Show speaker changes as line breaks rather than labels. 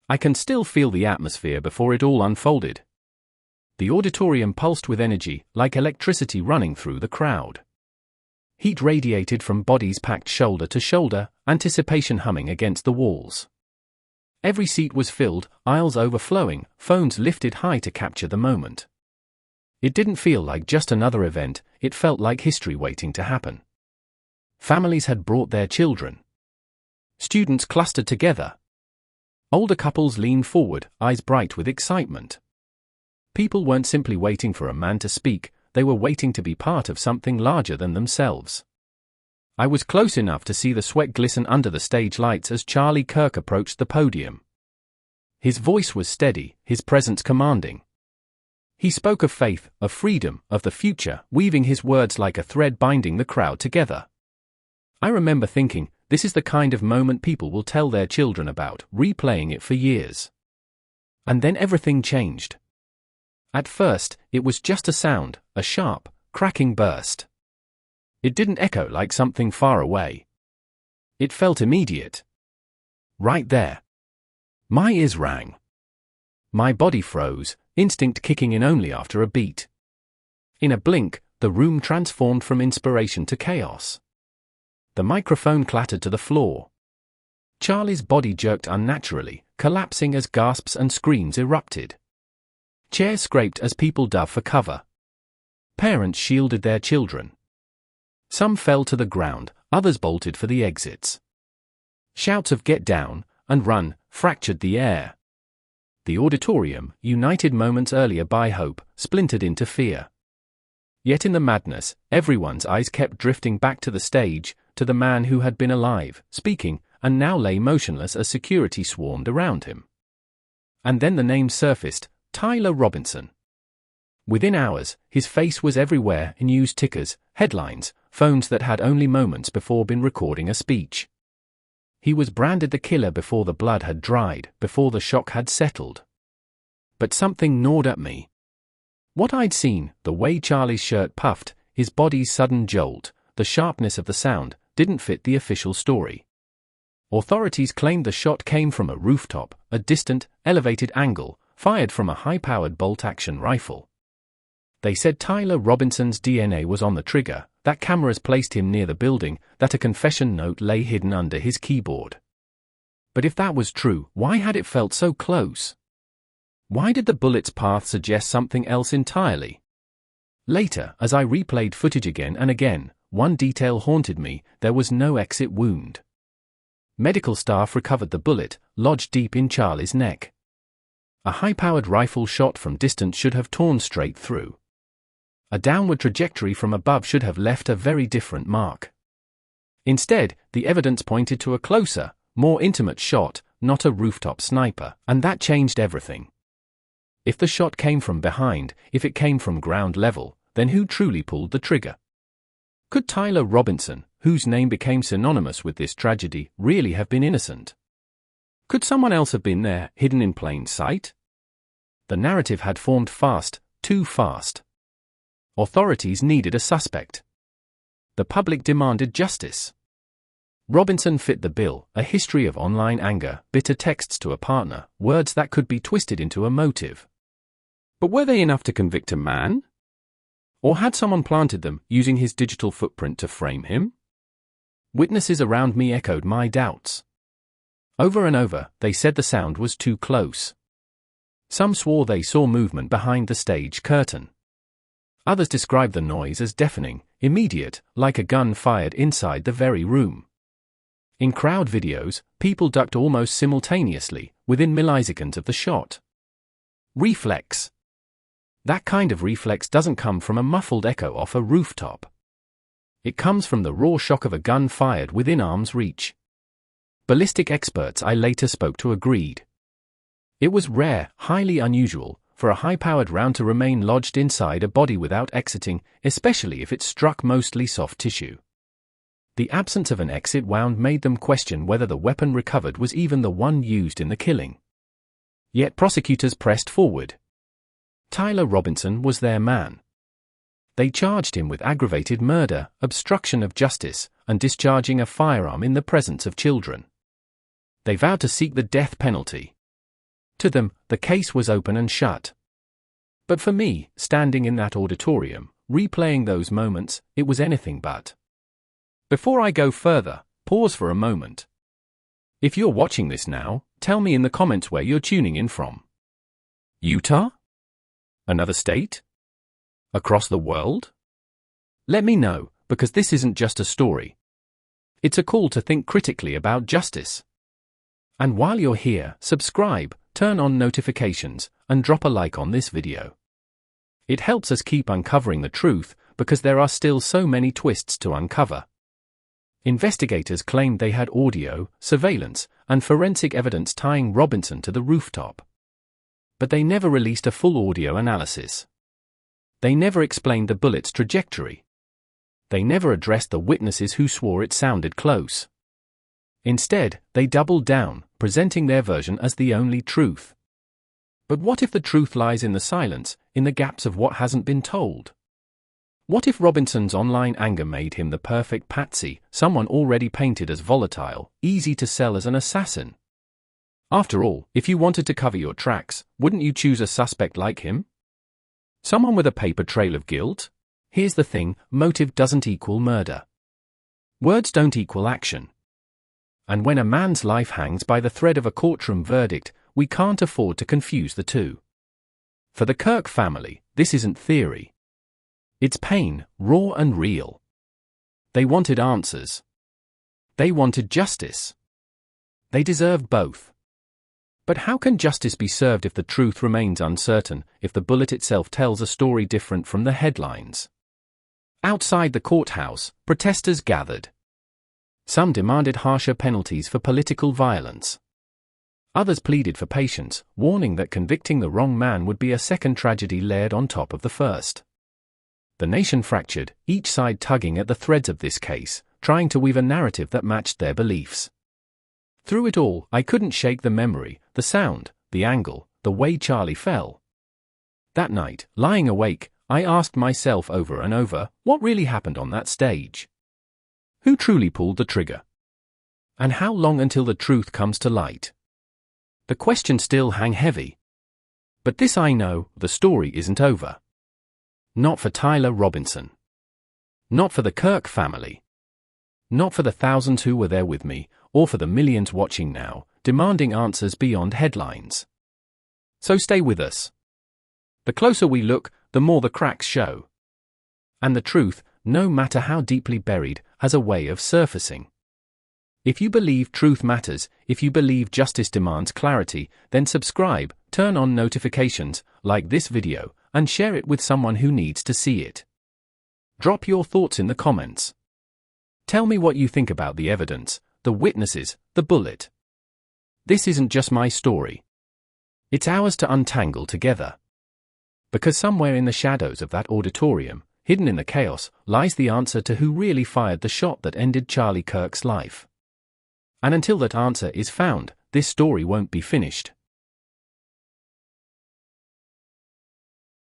I can still feel the atmosphere before it all unfolded. The auditorium pulsed with energy, like electricity running through the crowd. Heat radiated from bodies packed shoulder to shoulder, anticipation humming against the walls. Every seat was filled, aisles overflowing, phones lifted high to capture the moment. It didn't feel like just another event, it felt like history waiting to happen. Families had brought their children. Students clustered together. Older couples leaned forward, eyes bright with excitement. People weren't simply waiting for a man to speak, they were waiting to be part of something larger than themselves. I was close enough to see the sweat glisten under the stage lights as Charlie Kirk approached the podium. His voice was steady, his presence commanding. He spoke of faith, of freedom, of the future, weaving his words like a thread binding the crowd together. I remember thinking, this is the kind of moment people will tell their children about, replaying it for years. And then everything changed. At first, it was just a sound, a sharp, cracking burst. It didn't echo like something far away. It felt immediate. Right there. My ears rang. My body froze, instinct kicking in only after a beat. In a blink, the room transformed from inspiration to chaos. The microphone clattered to the floor. Charlie's body jerked unnaturally, collapsing as gasps and screams erupted. Chairs scraped as people dove for cover. Parents shielded their children. Some fell to the ground, others bolted for the exits. Shouts of "Get down" and "Run" fractured the air. The auditorium, united moments earlier by hope, splintered into fear. Yet in the madness, everyone's eyes kept drifting back to the stage, to the man who had been alive, speaking, and now lay motionless as security swarmed around him. And then the name surfaced, Tyler Robinson. Within hours, his face was everywhere, in news tickers, headlines, phones that had only moments before been recording a speech. He was branded the killer before the blood had dried, before the shock had settled. But something gnawed at me. What I'd seen, the way Charlie's shirt puffed, his body's sudden jolt, the sharpness of the sound, didn't fit the official story. Authorities claimed the shot came from a rooftop, a distant, elevated angle, fired from a high-powered bolt-action rifle. They said Tyler Robinson's DNA was on the trigger, that cameras placed him near the building, that a confession note lay hidden under his keyboard. But if that was true, why had it felt so close? Why did the bullet's path suggest something else entirely? Later, as I replayed footage again and again, one detail haunted me: there was no exit wound. Medical staff recovered the bullet, lodged deep in Charlie's neck. A high-powered rifle shot from distance should have torn straight through. A downward trajectory from above should have left a very different mark. Instead, the evidence pointed to a closer, more intimate shot, not a rooftop sniper, and that changed everything. If the shot came from behind, if it came from ground level, then who truly pulled the trigger? Could Tyler Robinson, whose name became synonymous with this tragedy, really have been innocent? Could someone else have been there, hidden in plain sight? The narrative had formed fast, too fast. Authorities needed a suspect. The public demanded justice. Robinson fit the bill: a history of online anger, bitter texts to a partner, words that could be twisted into a motive. But were they enough to convict a man? Or had someone planted them, using his digital footprint to frame him? Witnesses around me echoed my doubts. Over and over, they said the sound was too close. Some swore they saw movement behind the stage curtain. Others described the noise as deafening, immediate, like a gun fired inside the very room. In crowd videos, people ducked almost simultaneously, within milliseconds of the shot. Reflex. That kind of reflex doesn't come from a muffled echo off a rooftop. It comes from the raw shock of a gun fired within arm's reach. Ballistic experts I later spoke to agreed. It was rare, highly unusual, for a high-powered round to remain lodged inside a body without exiting, especially if it struck mostly soft tissue. The absence of an exit wound made them question whether the weapon recovered was even the one used in the killing. Yet prosecutors pressed forward. Tyler Robinson was their man. They charged him with aggravated murder, obstruction of justice, and discharging a firearm in the presence of children. They vowed to seek the death penalty. To them, the case was open and shut. But for me, standing in that auditorium, replaying those moments, it was anything but. Before I go further, pause for a moment. If you're watching this now, tell me in the comments where you're tuning in from. Utah? Another state? Across the world? Let me know, because this isn't just a story. It's a call to think critically about justice. And while you're here, subscribe, turn on notifications, and drop a like on this video. It helps us keep uncovering the truth, because there are still so many twists to uncover. Investigators claimed they had audio, surveillance, and forensic evidence tying Robinson to the rooftop. But they never released a full audio analysis. They never explained the bullet's trajectory. They never addressed the witnesses who swore it sounded close. Instead, they doubled down, presenting their version as the only truth. But what if the truth lies in the silence, in the gaps of what hasn't been told? What if Robinson's online anger made him the perfect patsy, someone already painted as volatile, easy to sell as an assassin? After all, if you wanted to cover your tracks, wouldn't you choose a suspect like him? Someone with a paper trail of guilt? Here's the thing, motive doesn't equal murder. Words don't equal action. And when a man's life hangs by the thread of a courtroom verdict, we can't afford to confuse the two. For the Kirk family, this isn't theory. It's pain, raw and real. They wanted answers. They wanted justice. They deserved both. But how can justice be served if the truth remains uncertain, if the bullet itself tells a story different from the headlines? Outside the courthouse, protesters gathered. Some demanded harsher penalties for political violence. Others pleaded for patience, warning that convicting the wrong man would be a second tragedy layered on top of the first. The nation fractured, each side tugging at the threads of this case, trying to weave a narrative that matched their beliefs. Through it all, I couldn't shake the memory, the sound, the angle, the way Charlie fell. That night, lying awake, I asked myself over and over, what really happened on that stage? Who truly pulled the trigger? And how long until the truth comes to light? The questions still hang heavy. But this I know, the story isn't over. Not for Tyler Robinson. Not for the Kirk family. Not for the thousands who were there with me, or for the millions watching now, demanding answers beyond headlines. So stay with us. The closer we look, the more the cracks show. And the truth, no matter how deeply buried, has a way of surfacing. If you believe truth matters, if you believe justice demands clarity, then subscribe, turn on notifications, like this video, and share it with someone who needs to see it. Drop your thoughts in the comments. Tell me what you think about the evidence, the witnesses, the bullet. This isn't just my story. It's ours to untangle together. Because somewhere in the shadows of that auditorium, hidden in the chaos, lies the answer to who really fired the shot that ended Charlie Kirk's life. And until that answer is found, this story won't be finished.